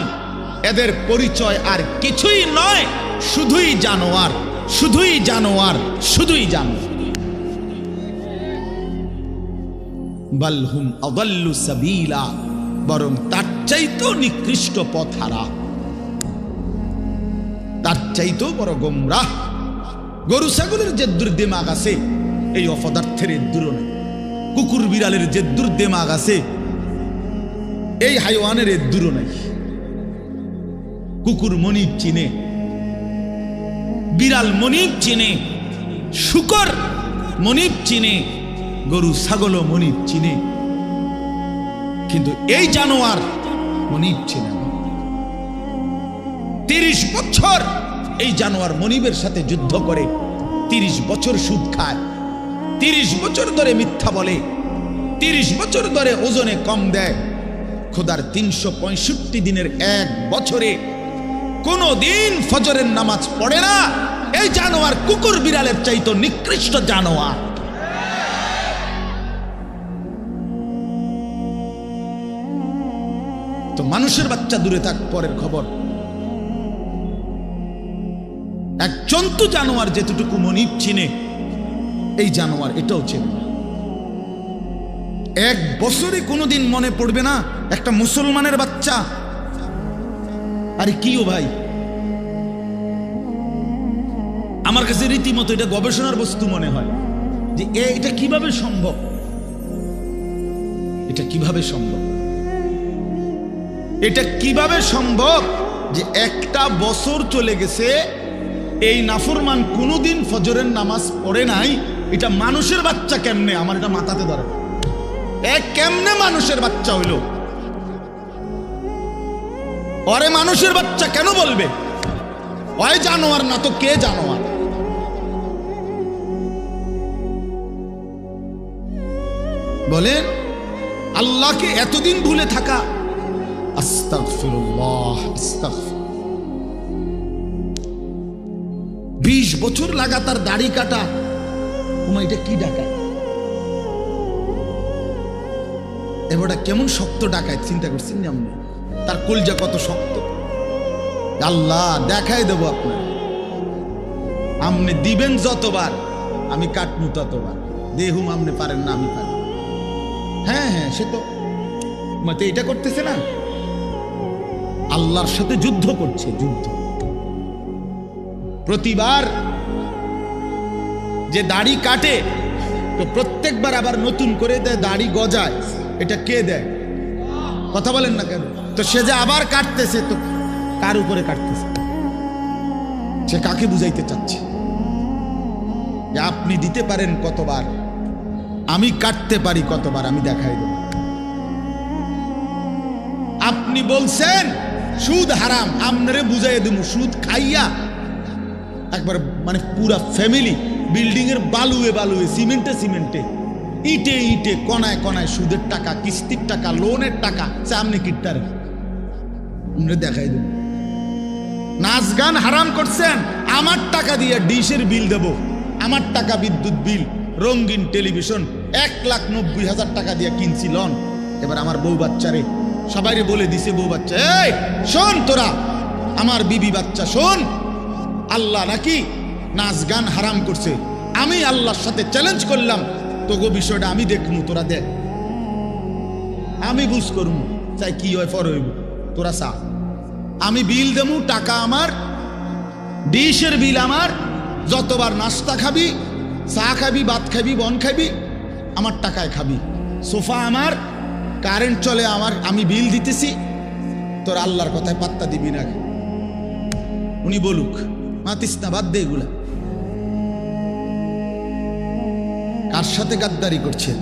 এদের পরিচয় আর কিছুই নয়, শুধুই জানোয়ার, শুধুই জানোয়ার, শুধুই জানোয়ার। বাল হুম আদাল্লু সাবিলা, বরং তার চাইতেও নিকৃষ্ট পথহারা, তার চাইতেও বড় গোমরাহ। গরু ছাগলের যে দুর্দিমাগ আছে, এই অপদার্থের দূর নেই। কুকুর বিড়ালের যে দুর্দিমাগ আছে, এই হাইওয়ানের দূর নাই। কুকুর মনিব চিনে, বিড়াল মনিব চিনে, শুকর মনিব চিনে, গরু ছাগলও মনিব চিনে, কিন্তু এই জানোয়ার মনিব চিনে না। 30 বছর এই জানোয়ার মনিবের সাথে যুদ্ধ করে, 30 বছর সুদ খায়, 30 বছর ধরে মিথ্যা বলে, 30 বছর ধরে ওজনে কম দেয়। খোদার 365 দিনের এক বছরে কোনো দিন ফজরের নামাজ পড়ে না। এই জানোয়ার কুকুর বিড়ালের চাইতো নিকৃষ্ট জানোয়ার। তো মানুষের বাচ্চা দূরে থাক, পরের খবর। এক জন্তু জানোয়ার যেতটুকু মনিব চিনে, এই জানোয়ার এটাও চেনে। এক বছরে কোনোদিন মনে পড়বে না একটা মুসলমানের বাচ্চা, আরে কিও ভাই, আমার কাছে রীতিমতো এটা গবেষণার বস্তু মনে হয় যে এটা কিভাবে সম্ভব, এটা কিভাবে সম্ভব, এটা কিভাবে সম্ভব যে একটা বছর চলে গেছে, এই নাফরমান কোনোদিন ফজরের নামাজ পড়ে নাই। এটা মানুষের বাচ্চা কেমনে? আমার এটা মাথাতে ধরে, কেমনে মানুষের বাচ্চা হইল? ওরে মানুষের বাচ্চা কেন বলবে? ওই জানোয়ার না তো কে জানোয়ার? বলেন, আল্লাহকে এতদিন ভুলে থাকা। আস্তাগফিরুল্লাহ, আস্তাগফির। 20 বছর লাগাতার দাড়ি কাটা, এটা কি ডাকায়? এবারটা কেমন শক্ত ডাকায় চিন্তা করছেন আপনি? তার কলজা কত শক্ত। আল্লাহ দেখাই দেবো আপনার, আপনি দিবেন যতবার আমি কাটমু ততবার। দেহুম আপনি পারেন না, আমি পারি। হ্যাঁ হ্যাঁ, সে তো মতে এটা করতেছে না, আল্লাহর সাথে যুদ্ধ করছে, যুদ্ধ। প্রতিবার যে দাড়ি কাটে তো প্রত্যেকবার আবার নতুন করে দেয়, দাড়ি গজায়। এটা কে দেয়? কথা বলেন না কেন? তো সে যে আবার কাটতেছে, তো কার উপরে কাটতেছে? সে কাকে বুঝাইতে চাচ্ছে যে আপনি দিতে পারেন কতবার, আমি কাটতে পারি কতবার, আমি দেখাই দেব। আপনি বলছেন সুদ হারাম, আপনারে বুঝাই দেব সুদ খাইয়া একবার মানে পুরা ফ্যামিলি বিল্ডিং এর বালুয়ে বালুয়ে, সিমেন্টে সিমেন্টে, ইটে ইটে, কণায় কণায় সুদের টাকা, কিস্তির টাকা, লোনের টাকা সামনে কিটটারে আমরা দেখাই দেব। নাচ গান হারাম করছেন, আমার টাকা দিয়ে ডিশের বিল দেব, আমার টাকা বিদ্যুৎ বিল, রঙিন টেলিভিশন 1,90,000 টাকা দিয়ে কিনছি লন। এবার আমার বউ বাচ্চারে সবাইরে বলে দিছে, বউ বাচ্চা এই শোন, তোরা আমার বিবি বাচ্চা শোন, আল্লাহ নাকি নাচ গান হারাম করছে। আমি আল্লাহর সাথে চ্যালেঞ্জ করলাম, তোগো বিষয়টা আমি দেখমু, তোরা দেখ, আমি বুঝ করমু, চাই কি হয় ফর হইব, তোরা চা। আমি বিল দেবো, টাকা আমার, ডিশের বিল আমার, যতবার নাস্তা খাবি, চা খাবি, ভাত খাবি, বন খাবি, আমার টাকায় খাবি, সোফা আমার, কারেন্ট চলে আমার, আমি বিল দিতেছি, তোর আল্লাহর কথায় পাত্তা দিবি না। উনি বলুক, মাতিস না, বাদ দে এগুলা। কার সাথে গাদ্দারি করছেন?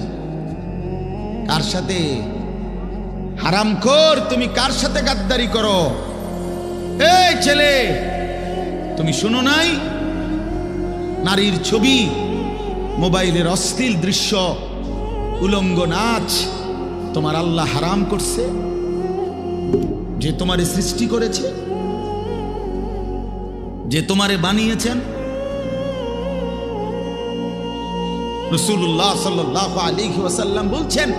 কার সাথে? হারামখোর, তুমি কার সাথে গাদ্দারি করো? এই ছেলে, তুমি শুনো নাই নারীর ছবি, মোবাইলের অশ্লীল দৃশ্য, উলঙ্গ নাচ তোমার আল্লাহ হারাম করছে? যে তোমারে সৃষ্টি করেছে, যে তোমারে বানিয়েছেন। রাসূলুল্লাহ সাল্লাল্লাহু আলাইহি ওয়াসাল্লাম বলছেন,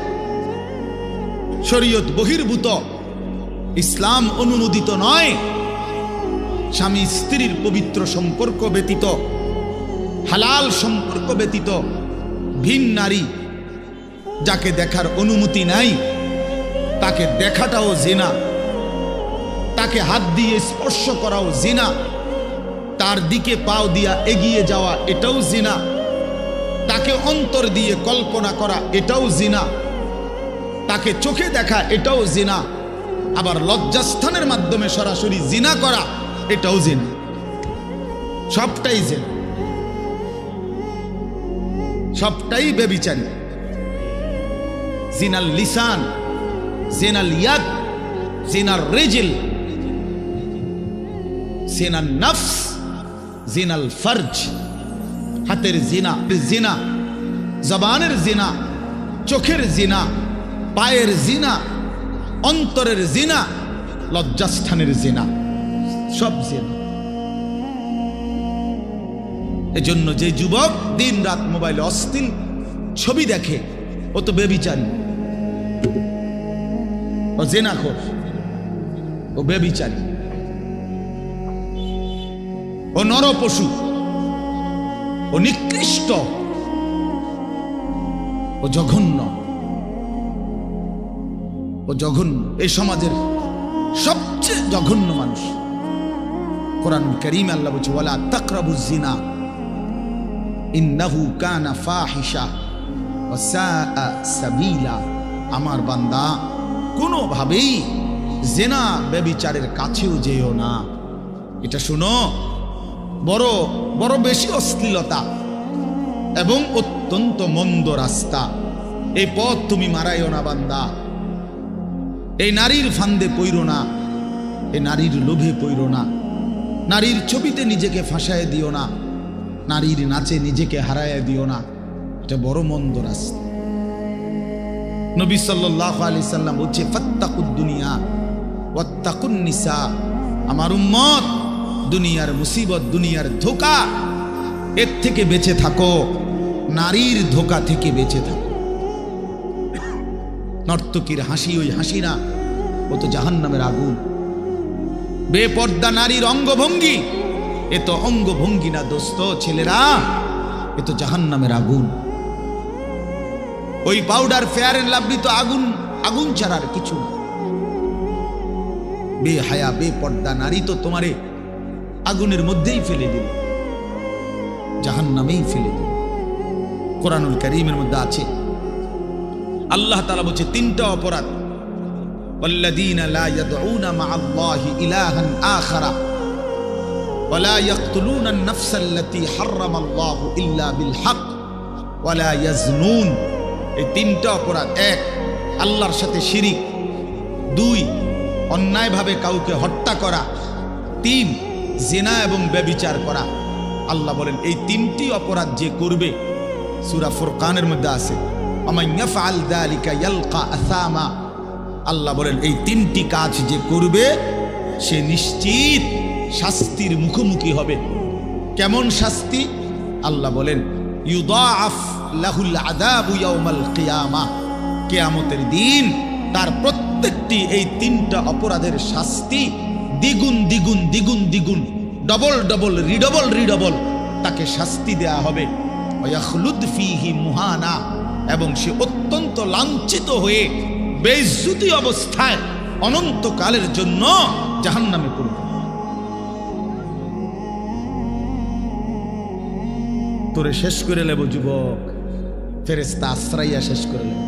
শরীয়ত বহির্ভূত, ইসলাম অনুমোদিত নয় স্বামী স্ত্রীর পবিত্র সম্পর্ক ব্যতীত, হালাল সম্পর্ক ব্যতীত ভিন নারী যাকে দেখার অনুমতি নাই তাকে দেখাটাও জিনা, তাকে হাত দিয়ে স্পর্শ করাও জিনা, তার দিকে পাও দিয়া এগিয়ে যাওয়া এটাও জিনা, তাকে অন্তর দিয়ে কল্পনা করা এটাও জিনা, তাকে চোখে দেখা এটাও জিনা, আবার লজ্জাস্থানের মাধ্যমে সরাসরি জিনা করা এটাও জিনা। সবটাই জিনা, সবটাই ব্যভিচারী। জিনাল লিসান, জিনাল ইয়াদ, জিনাল রিজল, জিনাল নফস, জিনাল ফরজ। হাতের জিনা, জিনা জবানের জিনা, চোখের জিনা, পায়ের জিনা, অন্তরের জিনা, লজ্জাস্থানের জিনা, সব জিনা। এজন্য যে যুবক দিন রাত মোবাইলে অশ্লীল ছবি দেখে ও তো ব্যভিচারী, ও জিনাখোর, ও ব্যভিচারী, ও নরপশু, ও নিকৃষ্ট, ও জঘন্য, ও জঘন্য, এই সমাজের সবচেয়ে জঘন্য মানুষ। কোরআনুল কারীমে আল্লাহ বলছে, ওয়ালা তাকরাবুজ জিনা ইন্নাহু কানা ফাহিশা ওয়া সাআ সাবিলা। আমার বান্দা কোনোভাবেই জিনা ব্যভিচারের কাছেও যেও না। এটা শুনো, বড় বড় বেশি অশ্লীলতা এবং অত্যন্ত মন্দ রাস্তা। এই পথ তুমি মারাইও না বান্দা। এই নারীর ফান্দে পইরো না, এই নারীর লোভে পইরো না, নারীর ছবিতে নিজেকে ফাঁসায় দিও না, নারীর নাচে নিজেকে হারায় দিও না। এটা বড় মন্দ রাস্তা। নবী সাল্লাল্লাহু আলাইহি সাল্লাম বলছে, ফাত্তাকুদ দুনিয়া ওয়াত্তাকুন নিসা। আমার উম্মত, দুনিয়ার মুসিবত, দুনিয়ার ধোঁকা, এর থেকে বেঁচে থাকো, নারীর ধোঁকা থেকে বেঁচে থাকো। নর্তকীর হাসি ওই হাসি না, ও তো জাহান্নামের আগুন। বেপর্দা নারীর অঙ্গভঙ্গি, এ তো অঙ্গভঙ্গি না দোস্ত ছেলেরা, এ তো জাহান্নামের আগুন। ওই পাউডার ফেয়ার এন্ড লাভলি তো আগুন, আগুন ছাড়ার কিছু না। বেহায়া বেপর্দা নারী তো তোমারে আগুনের মধ্যেই ফেলে দিল, জাহান্নামেই ফেলে দিল। কোরআনুল কারীমের মধ্যে আছে, আল্লাহ তাআলা বলছে তিনটা অপরাধ, ওয়াল্লাযীনা লা ইয়াদউনা মা'আল্লাহি ইলাহান আখারা ওয়া লা ইয়াকতুলুনা আন-নাফসাল্লাতী হারামাল্লাহু ইল্লা বিল হক ওয়া লা ইয়াজনুন। এই তিনটা অপরাধ, এক আল্লাহর সাথে শিরিক, দুই অন্যায়ভাবে কাউকে হত্যা করা, তিন জিনা এবং ব্যভিচার করা। আল্লাহ বলেন এই তিনটি অপরাধ যে করবে, সূরা ফুরকানের মধ্যে আছে ওয়ামান ইয়াফআল যালিকা ইয়ালকা আসামা। আল্লাহ বলেন এই তিনটি কাজ যে করবে সে নিশ্চিত শাস্তির মুখোমুখি হবে। কেমন শাস্তি? আল্লাহ বলেন ইউদাআফ লাহুল আযাবু ইয়াউমাল কিয়ামাহ, কিয়ামতের দিন তার প্রত্যেকটি এই তিনটা অপরাধের শাস্তি দ্বিগুণ দ্বিগুণ দ্বিগুণ দ্বিগুণ, ডবল ডবল রিডবল রিডবল তাকে শাস্তি দেয়া হবে। ওয়াখলুদ ফীহি মুহানা, এবং সে অত্যন্ত লাঞ্ছিত হয়ে বেইজ্জতি অবস্থায় অনন্তকালের জন্য জাহান্নামে পড়বে। তোরে শেষ করে নেব যুবক, ফেরেশতা আশ্রাইয়া শেষ করে নেব।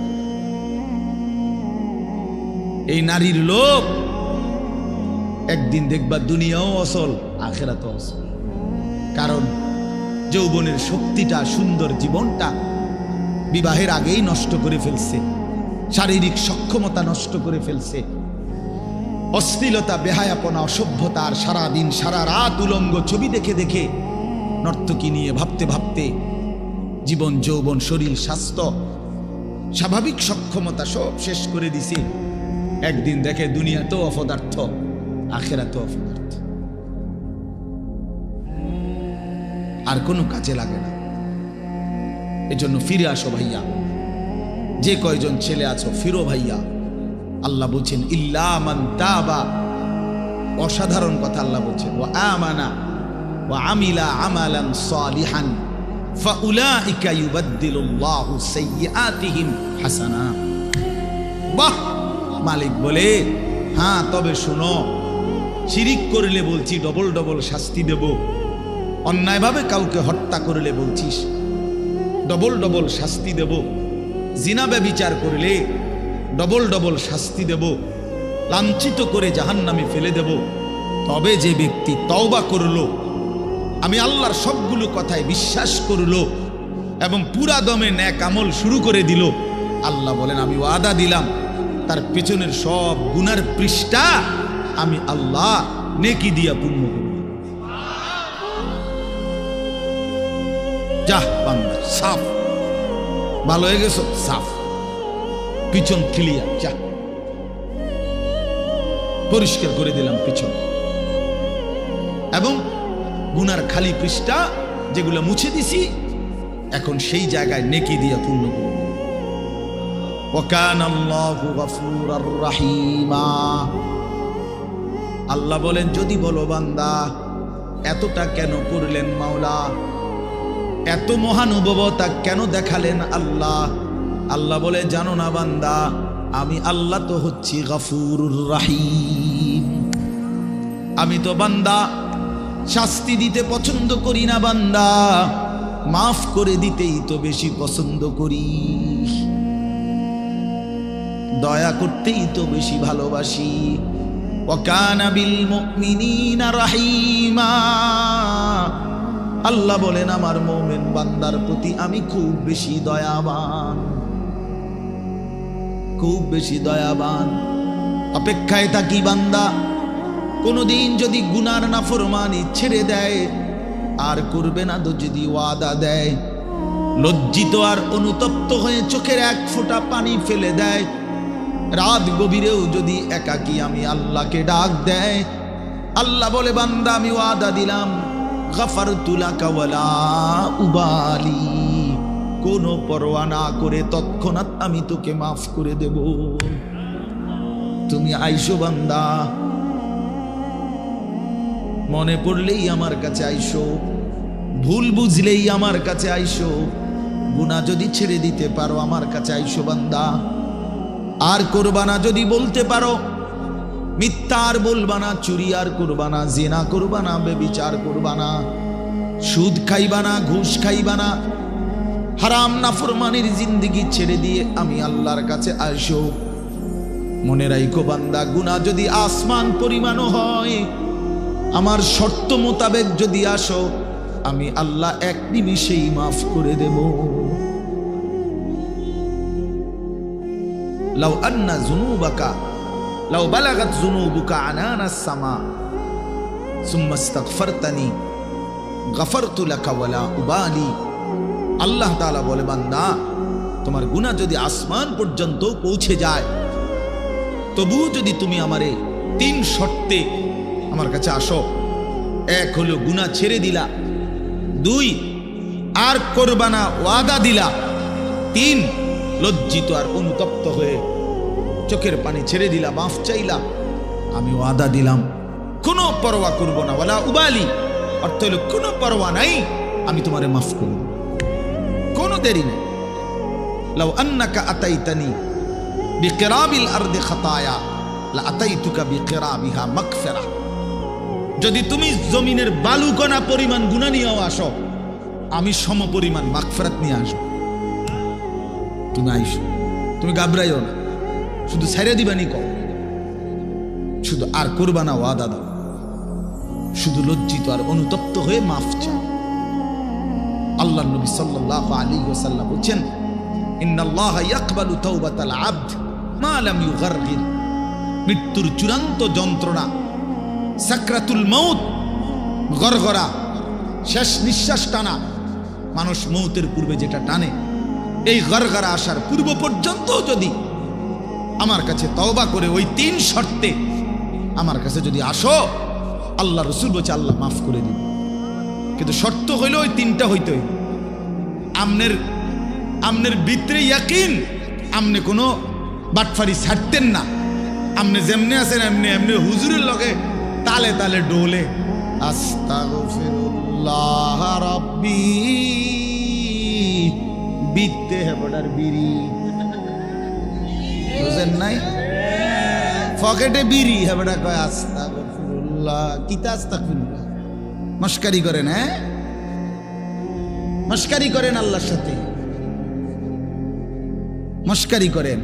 এই নারীর লোভ একদিন দেখবা দুনিয়াও অসল, আখিরাতও অসল। কারণ যৌবনের শক্তিটা, সুন্দর জীবনটা বিবাহের আগেই নষ্ট করে ফেলছে, শারীরিক সক্ষমতা নষ্ট করে ফেলছে, অশ্লীলতা, বেহায়াপনা, অসভ্যতা, আর সারাদিন সারা রাত উলঙ্গ ছবি দেখে দেখে নর্তকী নিয়ে ভাবতে ভাবতে জীবন, যৌবন, শরীর, স্বাস্থ্য, স্বাভাবিক সক্ষমতা সব শেষ করে দিছে। একদিন দেখে দুনিয়া তো অপদার্থ, আখিরাত তো অপদার্থ, আর কোনো কাজে লাগে না। এজন্য ফিরে আসো ভাইয়া, যে কয়জন ছেলে আছো ফিরো ভাইয়া। আল্লাহ বলছেন ইল্লা মান তাবা, অসাধারণ কথা আল্লাহ বলছেন, ওয়া আমানা ওয়া আমিলা আমালান সালিহান ফাউলাইকা ইউবাদদিলুল্লাহু সাইয়্যাতিহিম হাসানাত। বাহ! মালিক বলে হ্যাঁ, তবে শোনো, শিরিক করলে বলছি ডবল ডবল শাস্তি দেব, অন্যায়ভাবে কাউকে হত্যা করলে বলছিস ডবল ডবল শাস্তি দেব, জিনা ব্যভিচার করলে ডবল ডবল শাস্তি দেব, লাঞ্ছিত করে জাহান্নামে ফেলে দেব। তবে যে ব্যক্তি তওবা করলো, আমি আল্লাহর সবগুলো কথায় বিশ্বাস করলো এবং পুরা দমে নেক আমল শুরু করে দিল, আল্লাহ বলেন আমি ওয়াদা দিলাম তার পেছনের সব গুনার পৃষ্ঠা আমি আল্লাহ নেকি দিয়া পূর্ণ করব। যা বান্দা, সাফ, ভালো হয়ে গেছো, সাফ, পিছন ক্লিয়ার, যা পরিষ্কার করে দিলাম পিছন, এবং গুনার খালি পৃষ্ঠা যেগুলো মুছে দিছি এখন সেই জায়গায় নেকি দিয়া পূর্ণ করব। ওয়াকানা আল্লাহু গফুরার রহিমা। আল্লাহ বলেন যদি বলো বান্দা এতটা কেন করলেন মাওলা, এত মহানুভবতা কেন দেখালেন আল্লাহ? আল্লাহ বলে জানো না বান্দা, আমি আল্লাহ তো হচ্ছি গফুরুর রহিম। আমি তো বান্দা শাস্তি দিতে পছন্দ করি না বান্দা, মাফ করে দিতেই তো বেশি পছন্দ করি, দয়া করতেই তো বেশি ভালোবাসি। ওয়াকানা বিল মুমিনিনা রাহিমা। আল্লাহ বলেন আমার মুমিন বান্দার প্রতি আমি খুব বেশি দয়াবান, খুব বেশি দয়াবান। অপেক্ষায় থাকি বান্দা কোনদিন যদি গুনার নাফরমানি ছেড়ে দেয় আর করবে না তো যদি ওয়াদা দেয়, লজ্জিত আর অনুতপ্ত হয়ে চোখের এক ফোঁটা পানি ফেলে দেয়, রাত গভীরেও যদি একাকী আমি আল্লাহকে ডাক দেয়, আল্লাহ বলে বান্দা আমি ওয়াদা দিলাম গাফারতু লাকা ওয়ালা উবালি, কোনো পরোয়া না করে তৎক্ষণাৎ আমি তোকে মাফ করে দেব। তুমি আইসো বান্দা, মনে পড়লেই আমার কাছে আইসো, ভুল বুঝলেই আমার কাছে আইসো, গুনাহ যদি ছেড়ে দিতে পারো আমার কাছে আইসো বান্দা। আর করবা না যদি বলতে পারো, মিথ্যা আর বলবা না, চুরি আর করবা না, জিনা করবা না, ব্যভিচার করবা না, সুদ খাইবা না, ঘুষ খাইবা না, হারাম নাফরমানির জিন্দেগি ছেড়ে দিয়ে আমি আল্লাহর কাছে আইসো। মনে রাখো বান্দা, গুনাহ যদি আসমান পরিমাণও হয়, আমার শর্ত মোতাবেক যদি আসো, আমি আল্লাহ এক নিমিষেই মাফ করে দেব। লাউ আন্না যুনুবাকা লাউ বালাগাত যুনুবুকা আনানাস সামা সুম্মা ইস্তাগফারতানি গফারতু লাকা ওয়ালা উবালি। আল্লাহ তাআলা বলে, বান্দা তোমার গুনাহ যদি আসমান পর্যন্ত পৌঁছে যায়, তবু যদি তুমি আমারে 3 শর্তে আমার কাছে আসো, 1 হলো গুনাহ ছেড়ে দিলা, 2 আর করবা না ওয়াদা দিলা, 3 লজ্জিত আর অনুতপ্ত হয়ে চোখের পানি ছেড়ে দিলা, মাফ চাইলা, আমি ওয়াদা দিলাম কোনো পরোয়া করব না, ওয়ালা উবালি অর্থ হলো কোনো পরোয়া নাই, আমি তোমারে মাফ করব, কোনো দেরি নেই। লাউ আন্নাকা আতাইতানি বিকিরাবিল আরদি খাতায়া লা আতাইতুকা বিকিরাবিহা মাগফিরা। যদি তুমি জমিনের বালুকণা পরিমাণ গুনাহ নিয়েও আসো, আমি সম পরিমাণ মাগফিরাত নিয়ে আসব। তুমি আইসো, তুমি ঘাবড়াইও না, শুধু ছেড়ে দিবানি কও, শুধু আর করবা না ওয়াদা দাও, শুধু লজ্জিত আর অনুতপ্ত হয়ে মাফ চাও। আল্লাহর নবী সাল্লাল্লাহু আলাইহি ওয়াসাল্লাম বলেন, ইন্নাল্লাহা ইয়াকবালু তাওবাতাল আবদ মা লাম ইউগারগির। মৃত্যুর চূড়ান্ত যন্ত্রণা, সাকরাতুল মউত, গরগরা, শেষ নিঃশ্বাস টানা, মানুষ মউতের পূর্বে যেটা টানে, এই গরগরা আসার পূর্ব পর্যন্ত যদি আমার কাছে তওবা করে ওই 3 শর্তে আমার কাছে যদি আসো, আল্লাহ রাসূল বলছে আল্লাহ মাফ করে দিবে। কিন্তু শর্ত হইল ওই 3টা হইতে হইবে। আমনের ভিতরে ইয়াকিন, আমনে কোনো বাটফারি ছাড়তেন না, আমনে যেমনে আছেন এমনি এমনি হুজুরের লগে তালে তালে ডোলে আস্তাগফিরুল্লাহ রাব্বি বিতে হেবড়ার বিড়ি বুঝেন নাই, পকেটে বিড়ি হেবড়া কয় আস্তাগফিরুল্লাহ, কিতা আস্তাগফিরুল্লাহ, মস্কারি করেন, হ্যাঁ মস্কারি করেন, আল্লাহর সাথে মস্কারি করেন।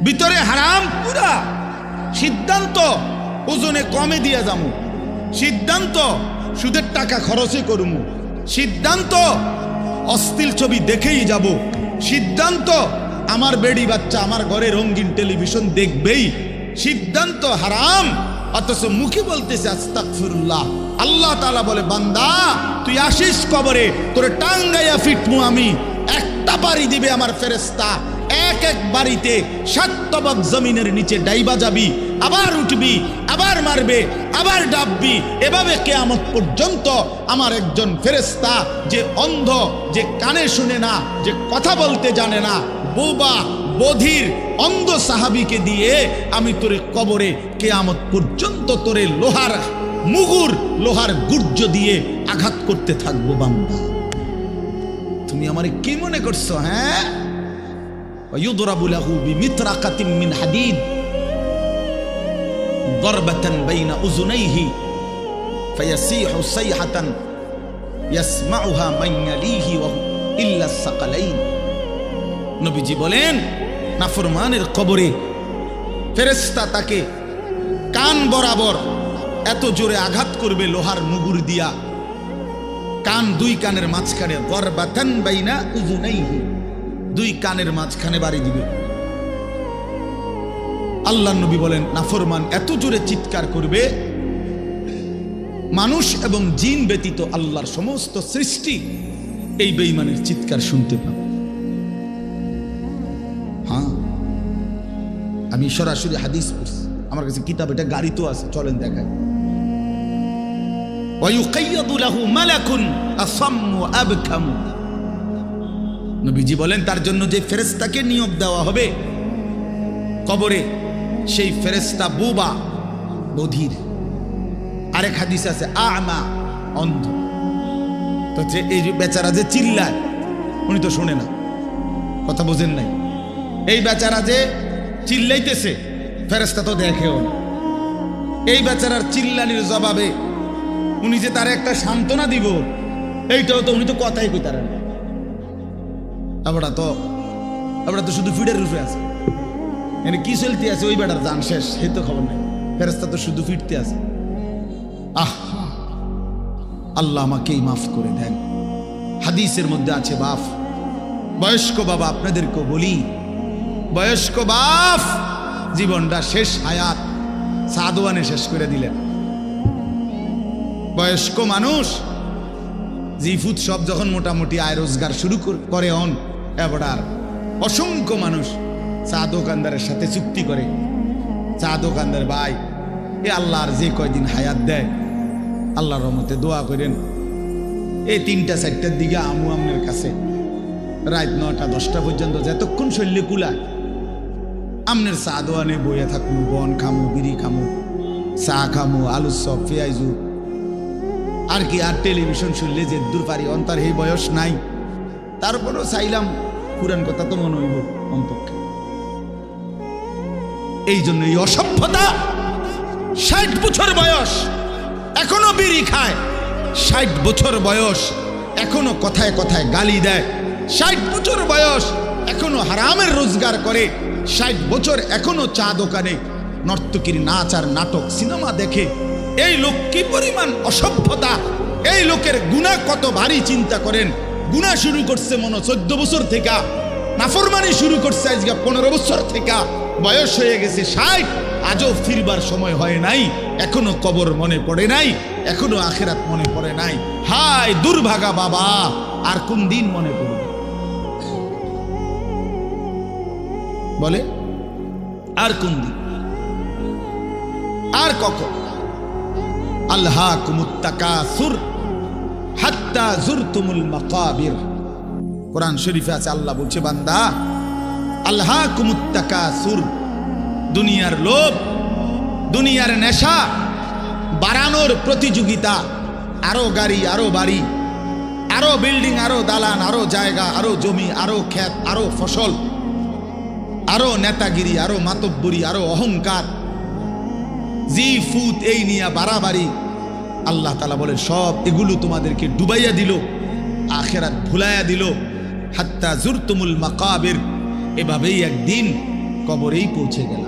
ভিতরে হারাম পুরা, সিদ্ধান্ত ওজনে কমে দিয়ে যামু, সিদ্ধান্ত সুদের টাকা খরচে করমু, সিদ্ধান্ত অশ্লীল ছবি দেখেই যাব, সিদ্ধান্ত আমার বেডি বাচ্চা আমার ঘরে রঙিন টেলিভিশন দেখবেই, সিদ্ধান্ত হারাম, অথচ মুখে বলতেছে আস্তাগফিরুল্লাহ। আল্লাহ তাআলা বলে, বান্দা তুই আসিস কবরে, তোরে টাঙ্গাইয়া ফিটমু আমি, একটা বাড়ি দিবে আমার ফেরেশতা, এক এক বাড়িতে 7 তবক জমিনের নিচে ডাইবা যাবি, আবার উঠবি, আবার মারবে, আবার ডাববি, এভাবে কিয়ামত পর্যন্ত আমার একজন ফেরেশতা, যে অন্ধ, যে কানে শুনে না, যে কথা বলতে জানে না, বোবা বধির অন্ধ সাহাবীকে দিয়ে আমি তোরে কবরে কিয়ামত পর্যন্ত তোরে লোহার মুগুর, লোহার গুর্জ দিয়ে আঘাত করতে থাকবো। বান্দা তুমি আমারে কি মনে করছো? হ্যাঁ, ويضرب له بمطرقة من حديد ضربة بين أذنيه فيصيح صيحة يسمعها من يليه إلا الثقلين। নবীজি বলেন, নাফরমানের কবরে ফেরেশতা তাকে কান বরাবর এত জোরে আঘাত করবে লোহার মুগুর দিয়া, কান 2 কানের মাঝখানে, গরবাতান বাইনা উযুনাইহি, 2 কানের মাঝখানে বাড়ি দিবে। আল্লাহর নবী বলেন, নাফরমান এত জোরে চিৎকার করবে, মানুষ এবং জিন ব্যতীত আল্লাহর সমস্ত সৃষ্টি এই বেঈমানের চিৎকার শুনতে পাবে। হ্যাঁ, আমি সরাসরি হাদিস পড়ছি, আমার কাছে কিতাব, এটা গাড়িতেও আছে, চলেন দেখায়। ওয়া ইউকাইয়াদু লাহু মালাকুন আসাম্মু আবকামু। নবীজি বলেন তার জন্য যে ফেরেশতাকে নিয়োগ দেওয়া হবে কবরে, সেই ফেরেশতা বোবা, বধির। আরেক হাদিস আছে আমা, অন্ধ। তো যে এই যে বেচারা যে চিল্লায়, উনি তো শোনে না, কথা বোঝেন নাই। এই বেচারা যে চিল্লাইতেছে, ফেরেশতা তো দেখেও না। এই বেচারার চিল্লানির জবাবে উনি যে তার একটা সান্ত্বনা দিব, এইটাও তো উনি তো কথাই কইতারেন না। আমরা তো শুধু ফিডের রূপে আছে, মানে কি চলতে আছে ওই বেটার জান শেষ, সেই তো খবর নেই। ফেরেশতা তো শুধু ফিরতে আছে। আল্লাহ আমাকেই মাফ করে দেন। হাদিসের মধ্যে আছে বাপ, বয়স্ক বাবা, আপনাদেরকে বলি, বয়স্ক বাপ জীবনটা শেষ হায়াত সাদওয়ানে শেষ করে দিলেন। বয়স্ক মানুষ জিফুত সব যখন মোটামুটি আয় রোজগার শুরু করে হন, এবার অসংখ্য মানুষ চা দোকানদারের সাথে চুক্তি করে, চা দোকানদার ভাই এ আল্লাহর যে কয়দিন হায়াত দেয়, আল্লাহর রহমতে দোয়া করেন এই 3টা-4টার দিকে আমু আমনের কাছে রাত 9টা-10টা পর্যন্ত যতক্ষণ শৈল্যে কুলায় আমনের চা দোয়ানে বইয়ে থাকবো, বন খামু, বিড়ি খামু, চা খামু, আলু চপ, পেঁয়াজু, আর কি আর টেলিভিশন শুনলে যে দূর পারি। অন্তর এই বয়স নাই, তারপরেও চাইলাম পুরান কথা তো মনে হইব অন্তপক্ষে। এই জন্য এই অসভ্যতা, 60 বছর বয়স এখনো বিড়ি খায়, 60 বছর বয়স এখনো কথায় কথায় গালি দেয়, 60 বছর বয়স এখনো হারামের রোজগার করে, 60 বছর এখনো চা দোকানে নর্তকীর নাচ আর নাটক সিনেমা দেখে। এই লোক কি পরিমাণ অসভ্যতা! এই লোকের গুনাহ কত ভারী চিন্তা করেন। গুনাহ শুরু করছে মনে 14 বছর থেকে, নাফরমানি শুরু করছে আজকে 15 বছর থেকে, বয়স হয়ে গেছে 60, আজও ফিরবার সময় হয় নাই, এখনো কবর মনে পড়ে নাই, এখনো আখিরাত মনে পড়ে নাই। হায় দুর্ভাগা বাবা, আর কোন দিন মনে পড়বে বলে? আর কোন দিন, আর কখন? আলহাকুমুত তাকাসুর হাত্তা যুরতুমুল মাকাবির। কোরআন শরীফে আছে, আল্লাহ বলছে বান্দা আলহাকুমুত তাকাসুর, দুনিয়ার লোভ, দুনিয়ার নেশা বাড়ানোর প্রতিযোগিতা, আরো গাড়ি, আরো বাড়ি, আরো বিল্ডিং, আরো দালান, আরো জায়গা, আরো জমি, আরো ক্ষেত, আরো ফসল, আরো নেতাগিরি, আরো মাতব্বরি, আরো অহংকার, জি ফুত, এই নিয়ে বাড়াবাড়ি। আল্লাহ তাআলা বলে সব এগুলো তোমাদেরকে ডুবাইয়া দিল, আখিরাত ভুলাইয়া দিল। হাত্তা যুরতুমুল মাকাবির, এভাবেই একদিন কবরেই পৌঁছে গেল।